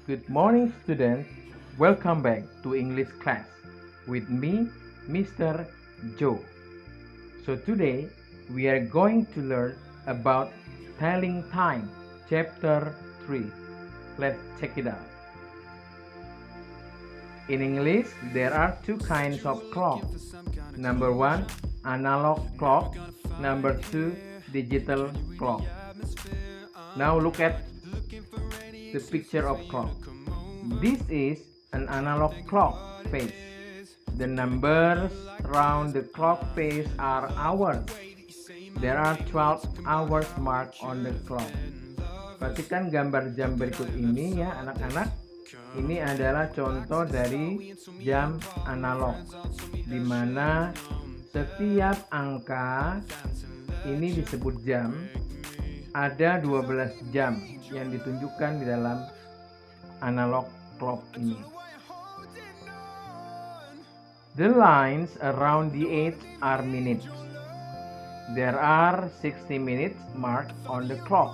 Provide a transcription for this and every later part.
Good morning, students. Welcome back to English class with me, Mr. Joe. So today we are going to learn about telling time, chapter 3. Let's check it out. In English, there are two kinds of clock. Number one, analog clock. Number two, digital clock. Now look at the picture of clock. This is an analog clock face. The numbers around the clock face are hours. There are 12 hours marked on the clock. Perhatikan gambar jam berikut ini ya anak-anak. Ini adalah contoh dari jam analog, di mana setiap angka ini disebut jam. Ada 12 jam yang ditunjukkan di dalam analog clock ini. The lines around the edge are minutes. There are 60 minutes marked on the clock.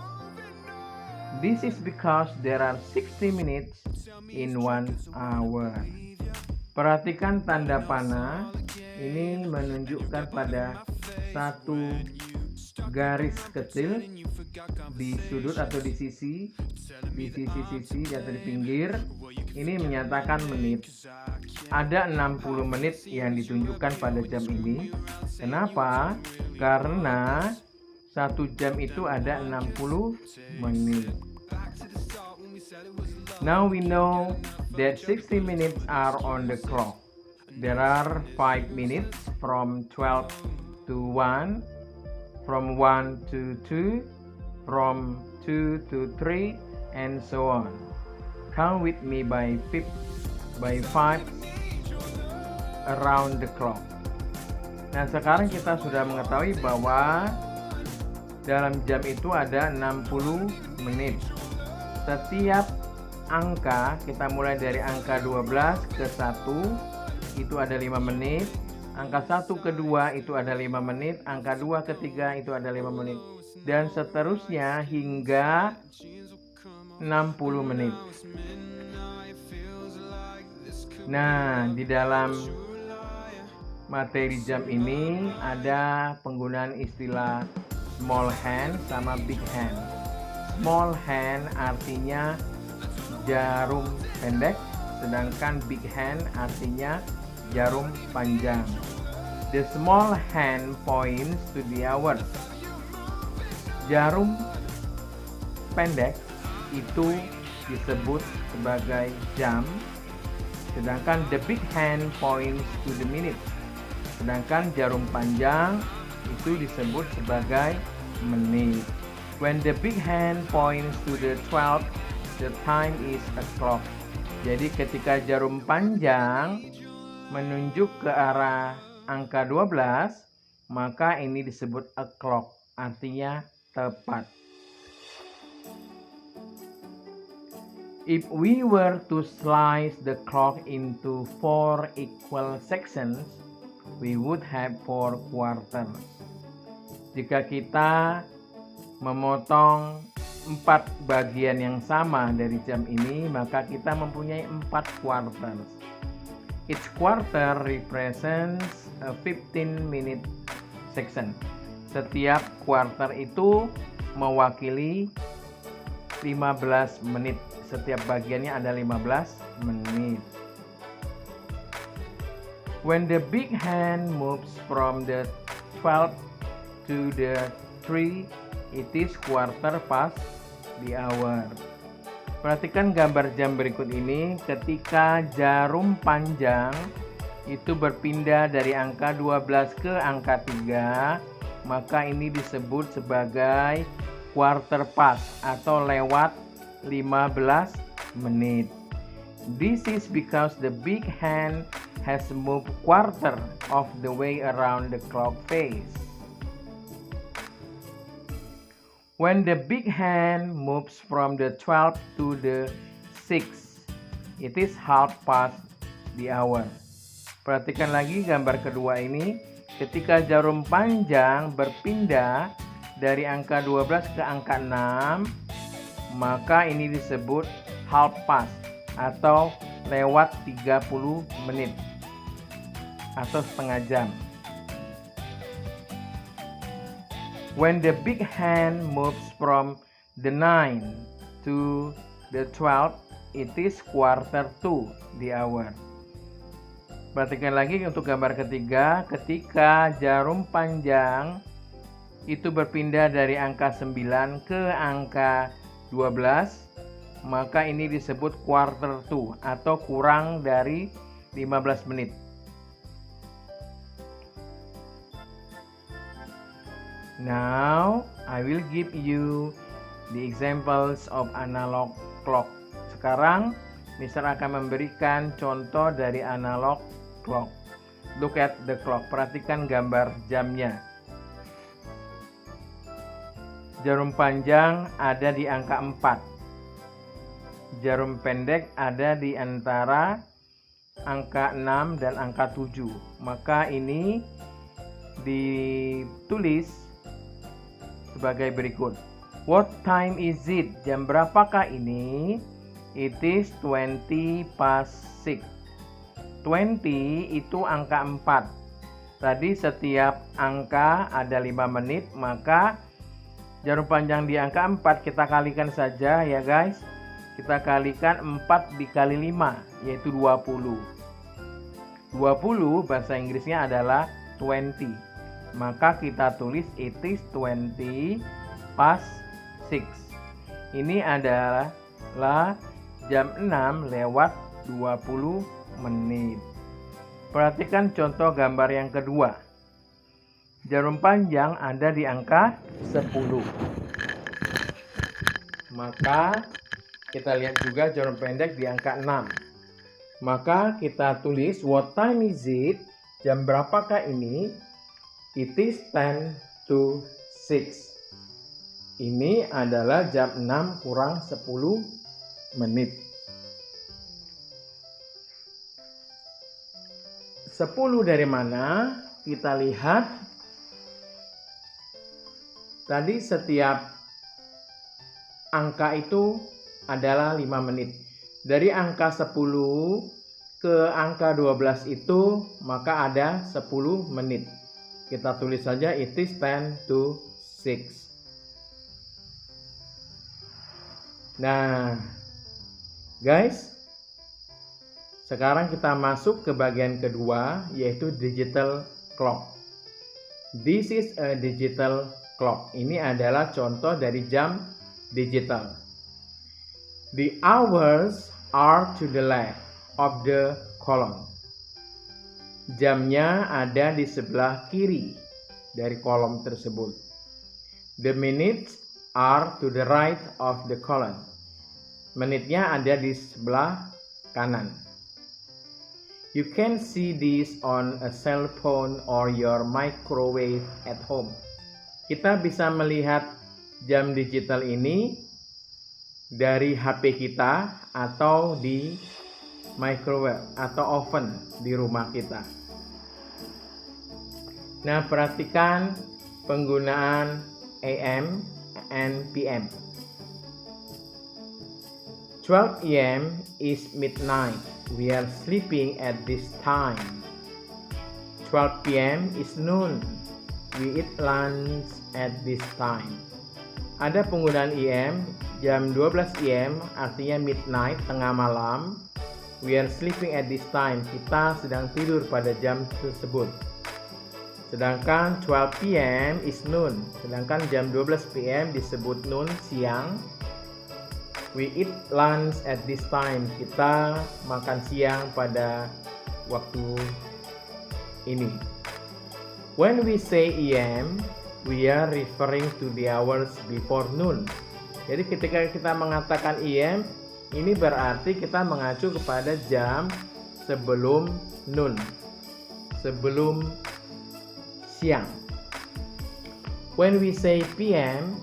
This is because there are 60 minutes in 1 hour. Perhatikan tanda panah. Ini menunjukkan pada satu garis kecil di sudut atau di sisi atau di pinggir. Ini menyatakan menit. Ada 60 menit yang ditunjukkan pada jam ini. Kenapa? Karena 1 jam itu ada 60 menit. Now we know that 60 minutes are on the clock. There are 5 minutes from 12 to 1, from 1 to 2, from 2 to 3, and so on. Count with me by 5 around the clock. Nah, sekarang kita sudah mengetahui bahwa dalam jam itu ada 60 menit. Setiap angka, kita mulai dari angka 12 ke 1, itu ada 5 menit. Angka 1 ke 2 itu ada 5 menit. Angka 2 ke 3 itu ada 5 menit. Dan seterusnya hingga 60 menit. Nah, di dalam materi jam ini ada penggunaan istilah small hand sama big hand. Small hand artinya jarum pendek, sedangkan big hand artinya jarum panjang. The small hand points to the hours. Jarum pendek itu disebut sebagai jam, sedangkan the big hand points to the minute. Sedangkan jarum panjang itu disebut sebagai menit. When the big hand points to the 12, the time is o'clock. Jadi ketika jarum panjang menunjuk ke arah angka 12, maka ini disebut o'clock, artinya tepat. If we were to slice the clock into 4 equal sections, we would have 4 quarters. Jika kita memotong 4 bagian yang sama dari jam ini, maka kita mempunyai 4 quarters. Each quarter represents a 15-minute section. Setiap quarter itu mewakili 15 menit. Setiap bagiannya ada 15 menit. When the big hand moves from the 12 to the 3, it is quarter past the hour. Perhatikan gambar jam berikut ini. Ketika jarum panjang itu berpindah dari angka 12 ke angka 3, maka ini disebut sebagai quarter past atau lewat 15 menit. This is because the big hand has moved quarter of the way around the clock face. When the big hand moves from the 12 to the 6, it is half past the hour. Perhatikan lagi gambar kedua ini. Ketika jarum panjang berpindah dari angka 12 ke angka 6, maka ini disebut half past atau lewat 30 menit atau setengah jam. When the big hand moves from the 9 to the 12, it is quarter to the hour. Perhatikan lagi untuk gambar ketiga, ketika jarum panjang itu berpindah dari angka 9 ke angka 12, maka ini disebut quarter to atau kurang dari 15 menit. Now, I will give you the examples of analog clock. Sekarang, Mister akan memberikan contoh dari analog clock. Look at the clock. Perhatikan gambar jamnya. Jarum panjang ada di angka 4. Jarum pendek ada di antara angka 6 dan angka 7. Maka ini ditulis sebagai berikut. What time is it? Jam berapakah ini? It is 20 past 6. 20 itu angka 4. Tadi setiap angka ada 5 menit, maka jarum panjang di angka 4 kita kalikan saja ya guys. Kita kalikan 4 dikali 5, yaitu 20. 20 bahasa Inggrisnya adalah 20. Maka kita tulis it is 20 past 6. Ini adalah jam 6 lewat 20 menit. Perhatikan contoh gambar yang kedua. Jarum panjang ada di angka 10. Maka kita lihat juga jarum pendek di angka 6. Maka kita tulis what time is it? Jam berapakah ini? It is 10 to 6. Ini adalah jam 6 kurang 10 menit. 10 dari mana? Kita lihat. Tadi setiap angka itu adalah 5 menit. Dari angka 10 ke angka 12 itu maka ada 10 menit. Kita tulis saja it is 10 to 6. Nah, guys, sekarang kita masuk ke bagian kedua, yaitu digital clock. This is a digital clock. Ini adalah contoh dari jam digital. The hours are to the left of the column. Jamnya ada di sebelah kiri dari kolom tersebut. The minutes are to the right of the column. Menitnya ada di sebelah kanan. You can see this on a cell phone or your microwave at home. Kita bisa melihat jam digital ini dari HP kita atau di microwave atau oven di rumah kita. Nah, perhatikan penggunaan AM and PM. 12 AM is midnight. We are sleeping at this time. 12 PM is noon. We eat lunch at this time. Ada penggunaan AM, jam 12 AM artinya midnight, tengah malam. We are sleeping at this time. Kita sedang tidur pada jam tersebut. Sedangkan 12 PM is noon. Sedangkan jam 12 PM disebut noon, siang. We eat lunch at this time. Kita makan siang pada waktu ini. When we say AM, we are referring to the hours before noon. Jadi ketika kita mengatakan AM, ini berarti kita mengacu kepada jam sebelum noon, sebelum siang. When we say PM,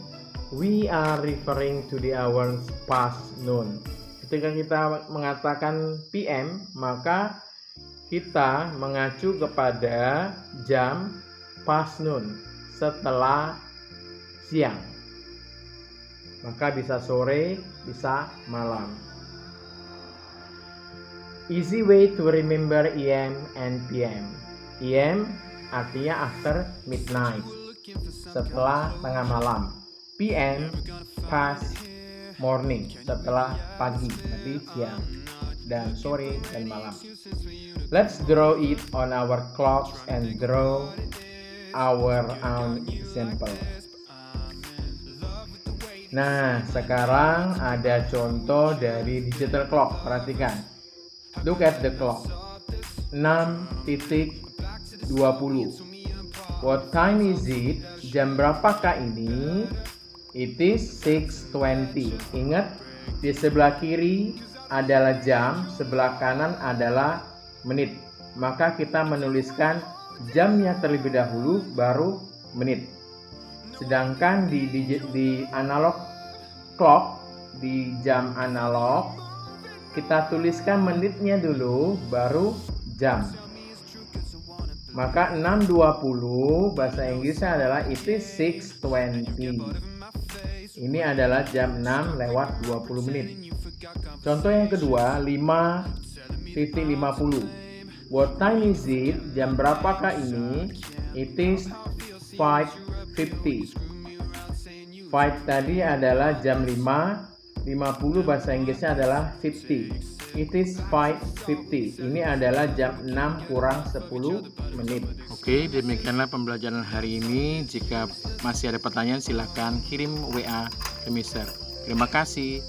we are referring to the hours past noon. Ketika kita mengatakan PM, maka kita mengacu kepada jam past noon, setelah siang. Maka bisa sore, bisa malam. Easy way to remember AM and PM. AM artinya after midnight, setelah tengah malam. PM past morning, setelah pagi, berarti siang, dan sore dan malam. Let's draw it on our clocks and draw our own example. Nah, sekarang ada contoh dari digital clock. Perhatikan. Look at the clock. 6.20. What time is it? Jam berapakah ini? It is 6:20. Ingat, di sebelah kiri adalah jam, sebelah kanan adalah menit. Maka kita menuliskan jamnya terlebih dahulu, baru menit. Sedangkan di analog clock, di jam analog, kita tuliskan menitnya dulu, baru jam. Maka 6.20 bahasa Inggrisnya adalah it is 6:20. Ini adalah jam 6:20 menit. Contoh yang kedua, 5.50. What time is it? Jam berapakah ini? It is 5:50. 5 tadi adalah jam 5, 50 bahasa Inggrisnya adalah 50. It is 5:50. Ini adalah jam 6 kurang 10 menit. Oke, demikianlah pembelajaran hari ini. Jika masih ada pertanyaan, silakan kirim WA ke Mister. Terima kasih.